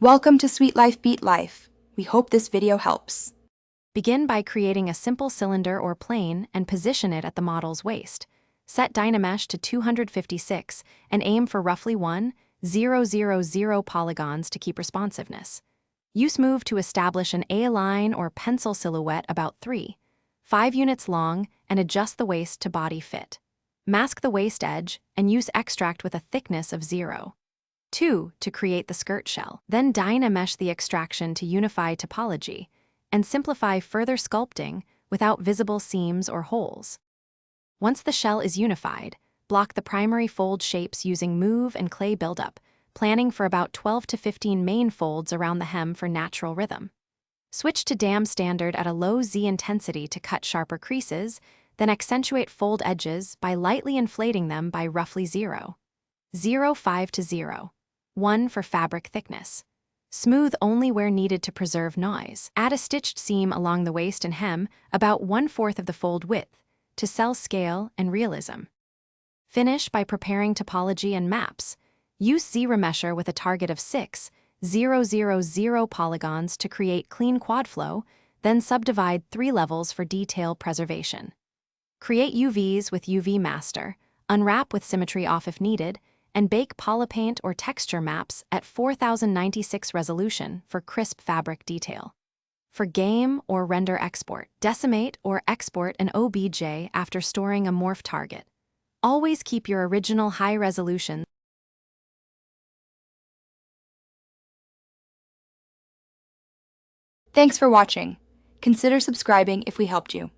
Welcome to Sweet Life Beat Life. We hope this video helps. Begin by creating a simple cylinder or plane and position it at the model's waist. Set Dynamesh to 256 and aim for roughly 1,000 polygons to keep responsiveness. Use Move to establish an A-line or pencil silhouette about 3.5 units long and adjust the waist to body fit. Mask the waist edge and use extract with a thickness of 0.2 to create the skirt shell. Then Dynamesh the extraction to unify topology and simplify further sculpting without visible seams or holes. Once the shell is unified, block the primary fold shapes using Move and clay buildup, planning for about 12 to 15 main folds around the hem for natural rhythm. Switch to Dam Standard at a low Z intensity to cut sharper creases, then accentuate fold edges by lightly inflating them by roughly 0.05 to 0.1 for fabric thickness. Smooth only where needed to preserve noise. Add a stitched seam along the waist and hem, about 1/4 of the fold width, to sell scale and realism. Finish by preparing topology and maps. Use Z-remesher with a target of 6,000 polygons to create clean quad flow, then subdivide 3 levels for detail preservation. Create UVs with UV master, unwrap with symmetry off if needed, and bake polypaint or texture maps at 4096 resolution for crisp fabric detail. For game or render export, decimate or export an OBJ after storing a morph target. Always keep your original high resolution. Thanks for watching. Consider subscribing if we helped you.